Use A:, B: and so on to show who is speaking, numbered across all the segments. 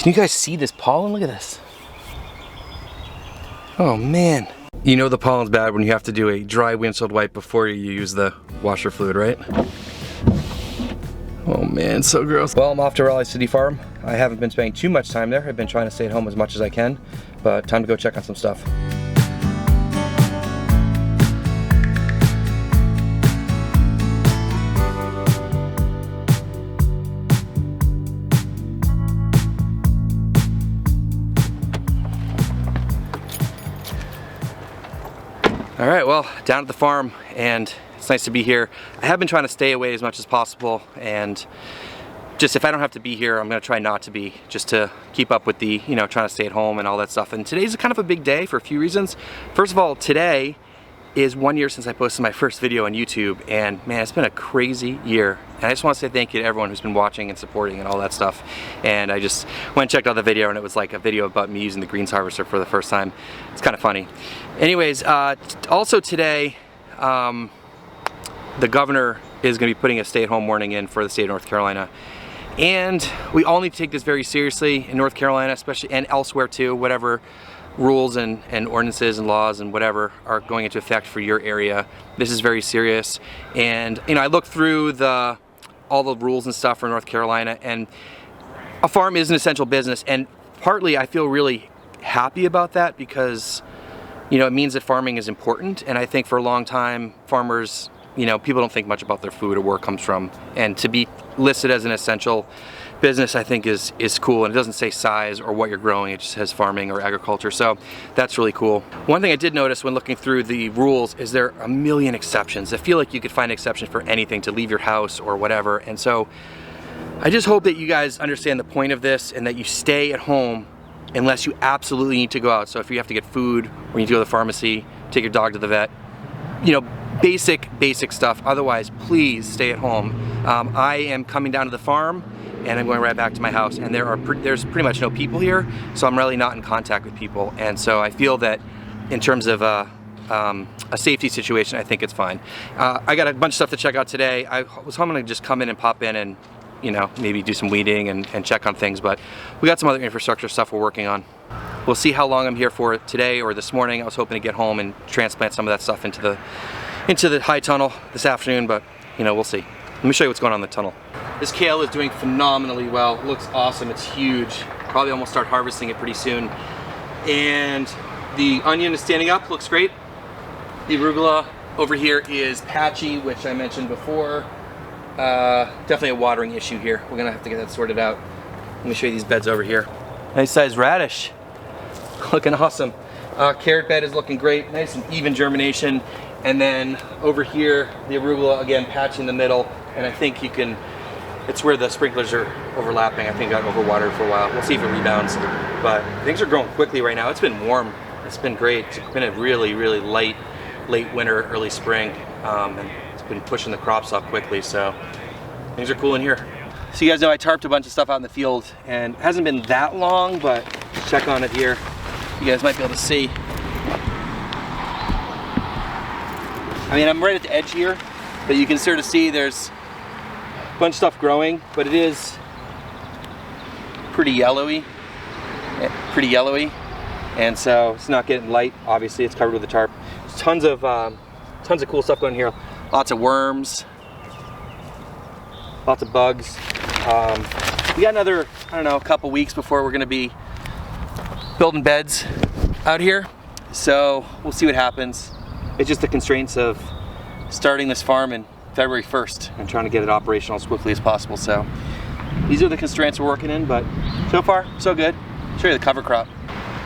A: Can you guys see this pollen? Look at this. Oh man. You know the pollen's bad when you have to do a dry windshield wipe before you use the washer fluid, right? Oh man, so gross. Well, I'm off to Raleigh City Farm. I haven't been spending too much time there. I've been trying to stay at home as much as I can, but time to go check on some stuff. All right, well, down at the farm, and it's nice to be here. I have been trying to stay away as much as possible, and just if I don't have to be here, I'm gonna try not to be, just to keep up with the, you know, trying to stay at home and all that stuff. And today's kind of a big day for a few reasons. First of all, today is 1 year since I posted my first video on YouTube, and man, it's been a crazy year. And I just want to say thank you to everyone who's been watching and supporting and all that stuff. And I just went and checked out the video, and it was like a video about me using the greens harvester for the first time. It's kind of funny. Anyways, also today, the governor is going to be putting a stay-at-home warning in for the state of North Carolina. And we all need to take this very seriously in North Carolina, especially, and elsewhere too, whatever rules and ordinances and laws and whatever are going into effect for your area. This is very serious. And you know, I looked through all the rules and stuff for North Carolina, and a farm is an essential business, and partly I feel really happy about that because, you know, it means that farming is important. And I think for a long time, farmers, you know, people don't think much about their food or where it comes from, and to be listed as an essential business, I think is cool. And it doesn't say size or what you're growing, it just says farming or agriculture, so that's really cool. One thing I did notice when looking through the rules is there are a million exceptions. I feel like you could find exceptions for anything, to leave your house or whatever. And so I just hope that you guys understand the point of this and that you stay at home unless you absolutely need to go out. So if you have to get food, or you need to go to the pharmacy, take your dog to the vet, you know, basic stuff. Otherwise, please stay at home. I am coming down to the farm, and I'm going right back to my house, and there's pretty much no people here, so I'm really not in contact with people. And so I feel that in terms of a safety situation, I think it's fine. I got a bunch of stuff to check out today. I was hoping to just come in and pop in and, you know, maybe do some weeding and check on things, but we got some other infrastructure stuff we're working on. We'll see how long I'm here for today or this morning. I was hoping to get home and transplant some of that stuff into the high tunnel this afternoon, but you know, we'll see. Let me show you what's going on in the tunnel. This kale is doing phenomenally well. It looks awesome. It's huge. Probably almost start harvesting it pretty soon. And the onion is standing up, looks great. The arugula over here is patchy, which I mentioned before. Definitely a watering issue here. We're gonna have to get that sorted out. Let me show you these beds over here. Nice sized radish. Looking awesome. Carrot bed is looking great. Nice and even germination. And then over here, the arugula, again, patchy in the middle. And I think you can, it's where the sprinklers are overlapping. I think I got overwatered for a while. We'll see if it rebounds. But things are growing quickly right now. It's been warm. It's been great. It's been a really, really late winter, early spring. And it's been pushing the crops up quickly. So things are cool in here. So you guys know I tarped a bunch of stuff out in the field, and it hasn't been that long, but check on it here. You guys might be able to see. I mean, I'm right at the edge here, but you can sort of see there's a bunch of stuff growing, but it is pretty yellowy, and so it's not getting light. Obviously, it's covered with a tarp. There's tons of cool stuff going here. Lots of worms, lots of bugs. We got another, I don't know, a couple weeks before we're going to be building beds out here, so we'll see what happens. It's just the constraints of starting this farm in February 1st and trying to get it operational as quickly as possible. So these are the constraints we're working in, but so far, so good. I'll show you the cover crop.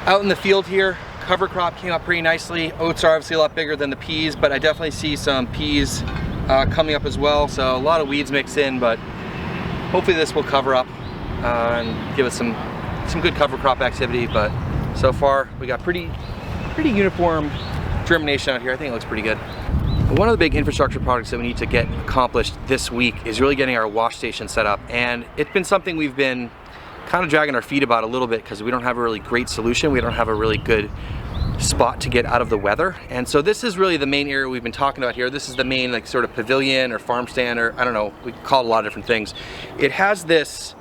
A: Out in the field here, cover crop came up pretty nicely. Oats are obviously a lot bigger than the peas, but I definitely see some peas coming up as well. So a lot of weeds mixed in, but hopefully this will cover up and give us some good cover crop activity. But so far, we got pretty uniform germination out here. I think it looks pretty good. One of the big infrastructure projects that we need to get accomplished this week is really getting our wash station set up, and it's been something we've been kind of dragging our feet about a little bit because we don't have a really great solution. We don't have a really good spot to get out of the weather, and so this is really the main area we've been talking about here. This is the main like sort of pavilion or farm stand, or I don't know, we call it a lot of different things. It has this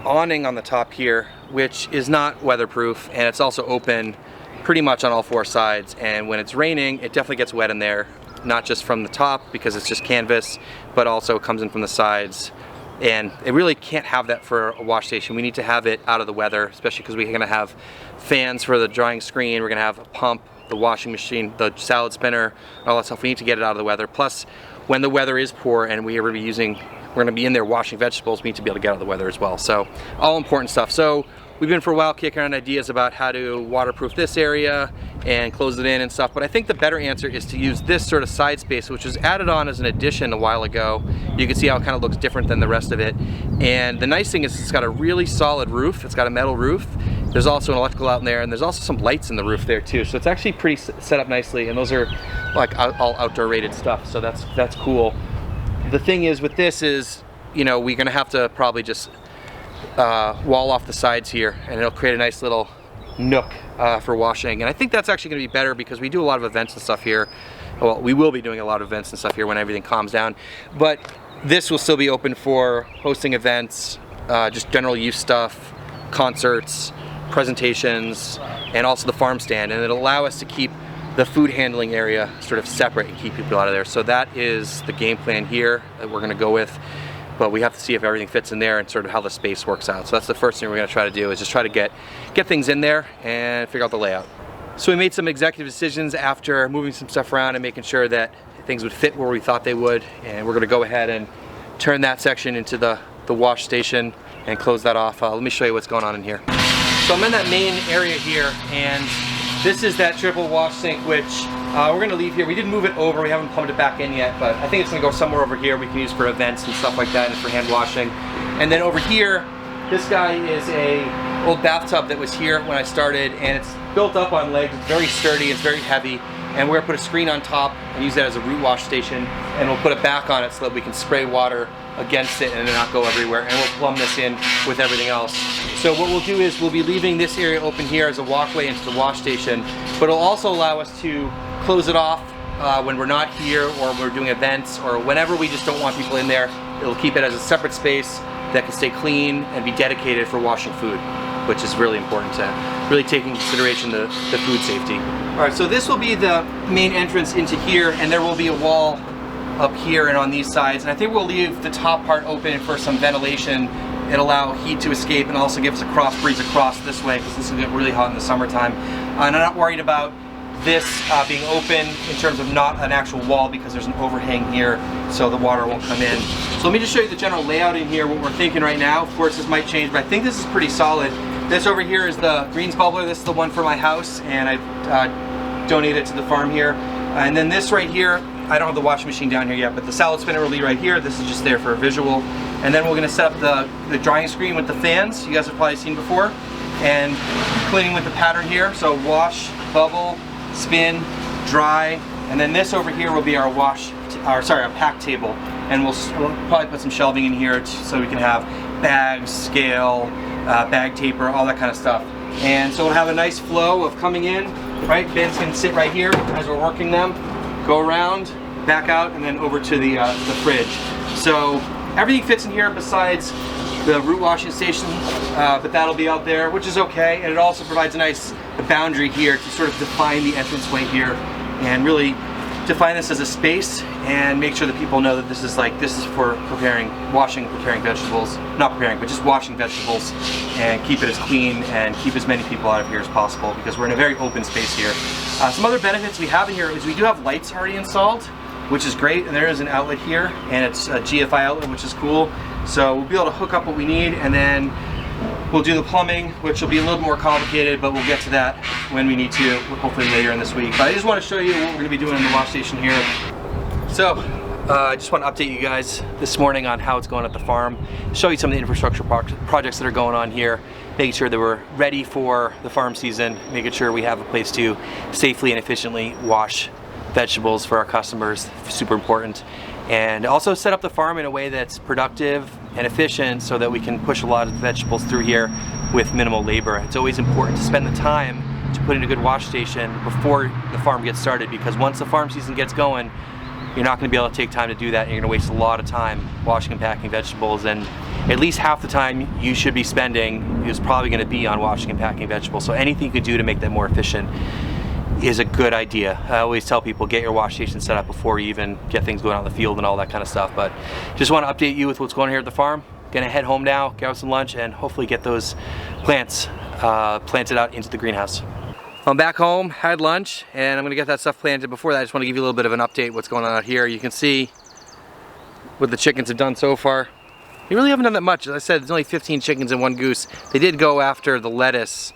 A: awning on the top here, which is not weatherproof, and it's also open pretty much on all 4 sides, and when it's raining it definitely gets wet in there, not just from the top because it's just canvas, but also comes in from the sides, and it really can't have that for a wash station. We need to have it out of the weather, especially because we're going to have fans for the drying screen, we're going to have a pump, the washing machine, the salad spinner, all that stuff. We need to get it out of the weather. Plus, when the weather is poor and we're going to be in there washing vegetables, we need to be able to get out of the weather as well. So all important stuff. So we've been for a while kicking around ideas about how to waterproof this area and close it in and stuff, but I think the better answer is to use this sort of side space, which was added on as an addition a while ago. You can see how it kind of looks different than the rest of it. And the nice thing is it's got a really solid roof. It's got a metal roof. There's also an electrical out in there, and there's also some lights in the roof there too. So it's actually pretty set up nicely, and those are like all outdoor rated stuff. So that's cool. The thing is with this is, you know, we're gonna have to probably just wall off the sides here, and it'll create a nice little nook for washing. And I think that's actually going to be better because we do a lot of events and stuff here. Well, we will be doing a lot of events and stuff here when everything calms down, but this will still be open for hosting events, just general use stuff, concerts, presentations, and also the farm stand. And it'll allow us to keep the food handling area sort of separate and keep people out of there. So that is the game plan here that we're going to go with. But we have to see if everything fits in there and sort of how the space works out. So that's the first thing we're going to try to do, is just try to get things in there and figure out the layout. So we made some executive decisions after moving some stuff around and making sure that things would fit where we thought they would. And we're going to go ahead and turn that section into the wash station and close that off. Let me show you what's going on in here. So I'm in that main area here, and this is that triple wash sink, which we're going to leave here. We didn't move it over, we haven't plumbed it back in yet, but I think it's going to go somewhere over here we can use for events and stuff like that, and for hand washing. And then over here, this guy is a old bathtub that was here when I started, and it's built up on legs. It's very sturdy, it's very heavy, and we're going to put a screen on top and use that as a root wash station, and we'll put it back on it so that we can spray water against it and not go everywhere, and we'll plumb this in with everything else. So what we'll do is we'll be leaving this area open here as a walkway into the wash station, but it'll also allow us to close it off when we're not here, or we're doing events, or whenever we just don't want people in there. It'll keep it as a separate space that can stay clean and be dedicated for washing food, which is really important to really take into consideration the food safety. All right, so this will be the main entrance into here, and there will be a wall up here and on these sides, and I think we'll leave the top part open for some ventilation and allow heat to escape, and also give us a cross breeze across this way, because this will get really hot in the summertime. And I'm not worried about this being open in terms of not an actual wall, because there's an overhang here so the water won't come in. So let me just show you the general layout in here, what we're thinking right now. Of course this might change, but I think this is pretty solid. This over here is the greens bubbler. This is the one for my house, and I donated it to the farm here. And then this right here, I don't have the washing machine down here yet, but the salad spinner will be right here. This is just there for a visual. And then we're going to set up the drying screen with the fans you guys have probably seen before, and cleaning with the pattern here. So wash, bubble, spin, dry, and then this over here will be our our pack table, and we'll probably put some shelving in here so we can have bags, scale, bag taper, all that kind of stuff. And so we'll have a nice flow of coming in, right? Bins can sit right here as we're working them, go around, back out, and then over to the fridge. So everything fits in here besides the root washing station, but that'll be out there, which is okay. And it also provides a nice boundary here to sort of define the entranceway here, and really define this as a space, and make sure that people know that this is for washing, preparing vegetables, not preparing, but just washing vegetables, and keep it as clean and keep as many people out of here as possible, because we're in a very open space here. Some other benefits we have in here is we do have lights already installed, which is great, and there is an outlet here, and it's a GFI outlet, which is cool. So we'll be able to hook up what we need, and then we'll do the plumbing, which will be a little more complicated, but we'll get to that when we need to, hopefully later in this week. But I just want to show you what we're going to be doing in the wash station here. So I just want to update you guys this morning on how it's going at the farm, show you some of the infrastructure projects that are going on here, making sure that we're ready for the farm season, making sure we have a place to safely and efficiently wash vegetables for our customers, super important. And also set up the farm in a way that's productive and efficient so that we can push a lot of vegetables through here with minimal labor. It's always important to spend the time to put in a good wash station before the farm gets started, because once the farm season gets going, you're not going to be able to take time to do that, and you're going to waste a lot of time washing and packing vegetables, and at least half the time you should be spending is probably going to be on washing and packing vegetables. So anything you can do to make that more efficient is a good idea. I always tell people, get your wash station set up before you even get things going out in the field and all that kind of stuff. But just want to update you with what's going on here at the farm. Gonna head home now, grab some lunch, and hopefully get those plants planted out into the greenhouse. I'm back home, had lunch, and I'm gonna get that stuff planted. Before that, I just want to give you a little bit of an update what's going on out here. You can see what the chickens have done so far. They really haven't done that much. As I said, there's only 15 chickens and 1 goose. They did go after the lettuce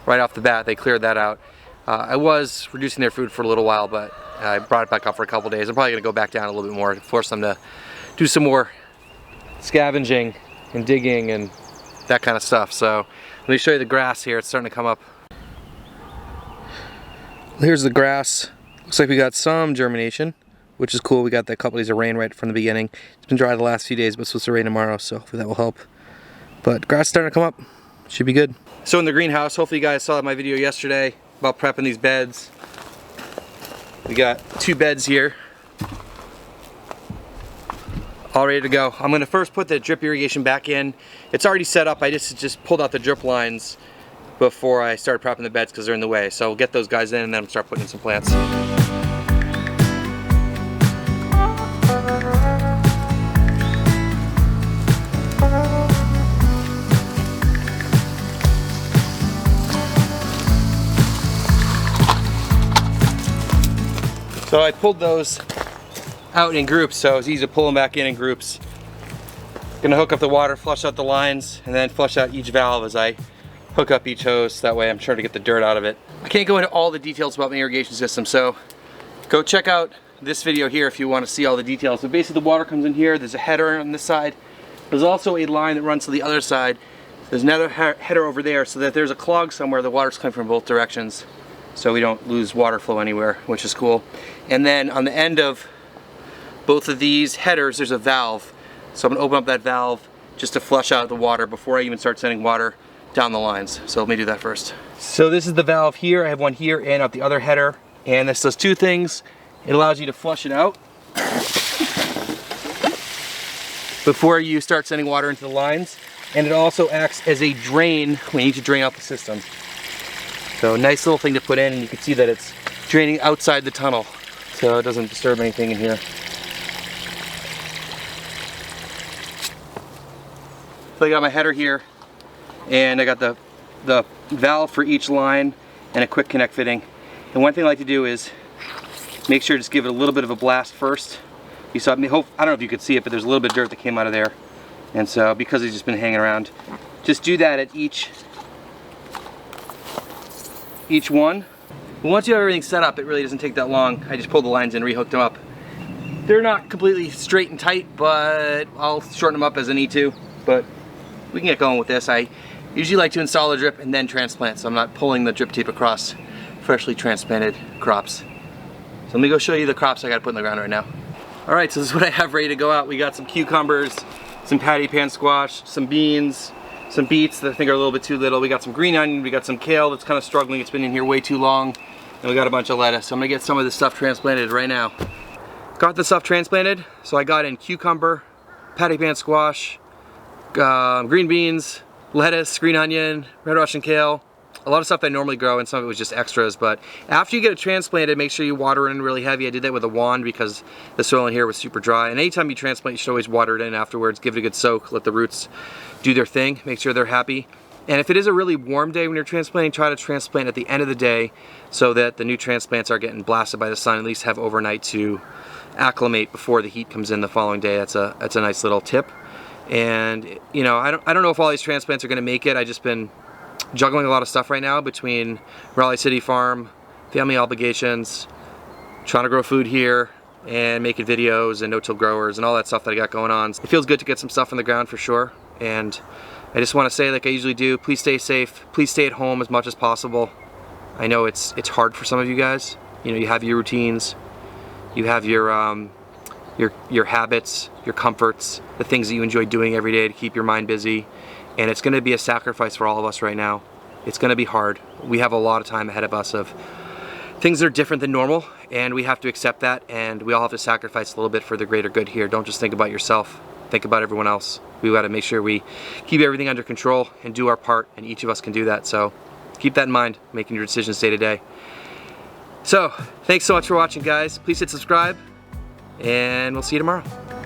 A: right off the bat. They cleared that out. I was reducing their food for a little while, but I brought it back up for a couple days. I'm probably gonna go back down a little bit more to force them to do some more scavenging and digging and that kind of stuff. So let me show you the grass here. It's starting to come up. Here's the grass. Looks like we got some germination, which is cool. We got that couple days of rain right from the beginning. It's been dry the last few days, but it's supposed to rain tomorrow, so hopefully that will help. But grass is starting to come up. Should be good. So in the greenhouse, hopefully you guys saw my video yesterday about prepping these beds. We got 2 beds here, all ready to go. I'm gonna first put the drip irrigation back in. It's already set up. I just pulled out the drip lines before I started prepping the beds because they're in the way. So we'll get those guys in and then I'll start putting in some plants. So I pulled those out in groups, so it's easy to pull them back in groups. Gonna hook up the water, flush out the lines, and then flush out each valve as I hook up each hose. That way I'm trying to get the dirt out of it. I can't go into all the details about my irrigation system, so go check out this video here if you want to see all the details. So basically the water comes in here, there's a header on this side. There's also a line that runs to the other side. There's another header over there so that there's a clog somewhere, the water's coming from both directions, so we don't lose water flow anywhere, which is cool. And then on the end of both of these headers, there's a valve. So I'm gonna open up that valve just to flush out the water before I even start sending water down the lines. So let me do that first. So this is the valve here. I have one here and up the other header. And this does 2 things. It allows you to flush it out before you start sending water into the lines. And it also acts as a drain when you need to drain out the system. So nice little thing to put in, and you can see that it's draining outside the tunnel, so it doesn't disturb anything in here. So I got my header here, and I got the valve for each line and a quick connect fitting. And one thing I like to do is make sure to just give it a little bit of a blast first. You saw, I don't know if you could see it, but there's a little bit of dirt that came out of there. And so because it's just been hanging around, just do that at each one. But once you have everything set up, it really doesn't take that long. I just pulled the lines in, rehooked them up. They're not completely straight and tight, but I'll shorten them up as I need to. But we can get going with this. I usually like to install a drip and then transplant, so I'm not pulling the drip tape across freshly transplanted crops. So let me go show you the crops I got to put in the ground right now. All right, so this is what I have ready to go out. We got some cucumbers, some patty pan squash, some beans, some beets that I think are a little bit too little. We got some green onion, we got some kale that's kind of struggling. It's been in here way too long. And we got a bunch of lettuce. So I'm gonna get some of this stuff transplanted right now. Got the stuff transplanted. So I got in cucumber, patty pan squash, green beans, lettuce, green onion, red Russian kale. A lot of stuff I normally grow, and some of it was just extras. But after you get it transplanted, make sure you water it in really heavy. I did that with a wand because the soil in here was super dry. And anytime you transplant, you should always water it in afterwards. Give it a good soak, let the roots do their thing, make sure they're happy. And if it is a really warm day when you're transplanting, try to transplant at the end of the day so that the new transplants are getting blasted by the sun. At least have overnight to acclimate before the heat comes in the following day. That's a nice little tip. And you know, I don't know if all these transplants are going to make it. I just been juggling a lot of stuff right now between Raleigh City Farm, family obligations, trying to grow food here, and making videos and no-till growers and all that stuff that I got going on. It feels good to get some stuff in the ground for sure. And I just want to say, like I usually do, please stay safe. Please stay at home as much as possible. I know it's hard for some of you guys. You know, you have your routines, you have your habits, your comforts, the things that you enjoy doing every day to keep your mind busy. And it's going to be a sacrifice for all of us right now. It's going to be hard. We have a lot of time ahead of us of things are different than normal, and we have to accept that, and we all have to sacrifice a little bit for the greater good here. Don't just think about yourself, think about everyone else. We got to make sure we keep everything under control and do our part, and each of us can do that. So keep that in mind, making your decisions day to day. So thanks so much for watching, guys. Please hit subscribe, and we'll see you tomorrow.